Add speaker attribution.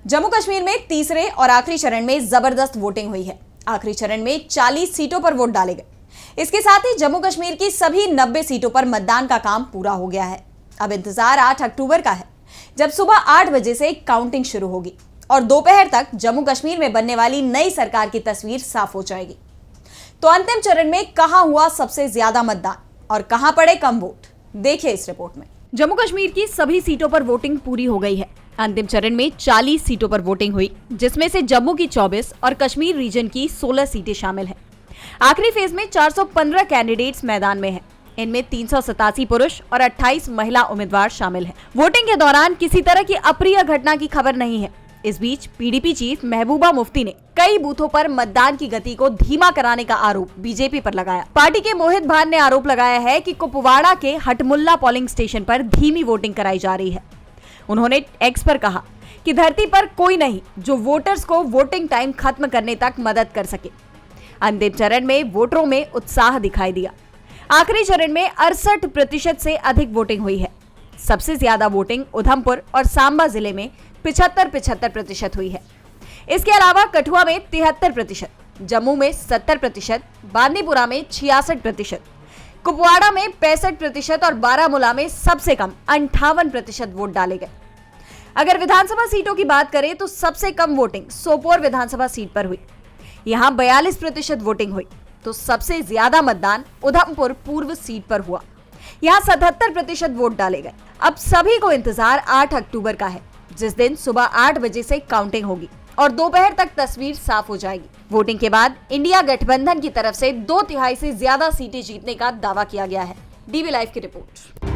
Speaker 1: जम्मू कश्मीर में तीसरे और आखिरी चरण में जबरदस्त वोटिंग हुई है। आखिरी चरण में 40 सीटों पर वोट डाले गए। इसके साथ ही जम्मू कश्मीर की सभी 90 सीटों पर मतदान का काम पूरा हो गया है। अब इंतजार 8 अक्टूबर का है, जब सुबह 8 बजे से काउंटिंग शुरू होगी और दोपहर तक जम्मू कश्मीर में बनने वाली नई सरकार की तस्वीर साफ हो जाएगी। तो अंतिम चरण में कहां हुआ सबसे ज्यादा मतदान और कहां पड़े कम वोट, देखिए इस रिपोर्ट में। जम्मू कश्मीर की सभी सीटों पर वोटिंग पूरी हो गई है। अंतिम चरण में 40 सीटों पर वोटिंग हुई, जिसमें से जम्मू की 24 और कश्मीर रीजन की 16 सीटें शामिल हैं। आखिरी फेज में 415 कैंडिडेट्स मैदान में हैं। इनमें 387 पुरुष और 28 महिला उम्मीदवार शामिल हैं। वोटिंग के दौरान किसी तरह की अप्रिय घटना की खबर नहीं है। इस बीच पीडीपी चीफ महबूबा मुफ्ती ने कई बूथों पर मतदान की गति को धीमा कराने का आरोप बीजेपी पर लगाया। पार्टी के मोहित भान ने आरोप लगाया है कि कुपवाड़ा के हटमुल्ला पोलिंग स्टेशन पर धीमी वोटिंग कराई जा रही है। उन्होंने एक्स पर कहा कि धरती पर कोई नहीं जो वोटर्स को वोटिंग टाइम खत्म करने तक मदद कर सके। अंतिम चरण में वोटरों में उत्साह दिखाई दिया। आखिरी चरण में 68% से अधिक वोटिंग हुई है। सबसे ज्यादा वोटिंग उधमपुर और सांबा जिले में 75% हुई है। इसके अलावा कठुआ में 73%, जम्मू में 70%, बांदीपुरा में 66%, कुपवाड़ा में 65% और बारामूला में सबसे कम 58% वोट डाले गए। अगर विधानसभा सीटों की बात करें तो सबसे कम वोटिंग सोपोर विधानसभा सीट पर हुई। यहां 42% वोटिंग हुई, तो सबसे ज्यादा मतदान उधमपुर पूर्व सीट पर हुआ। यहां 77% वोट डाले गए। अब सभी को इंतजार 8 अक्टूबर का है, जिस दिन सुबह 8 बजे से काउंटिंग होगी और दोपहर तक तस्वीर साफ हो जाएगी। वोटिंग के बाद इंडिया गठबंधन की तरफ से 2/3 से ज्यादा सीटें जीतने का दावा किया गया है। डीवी लाइव की रिपोर्ट।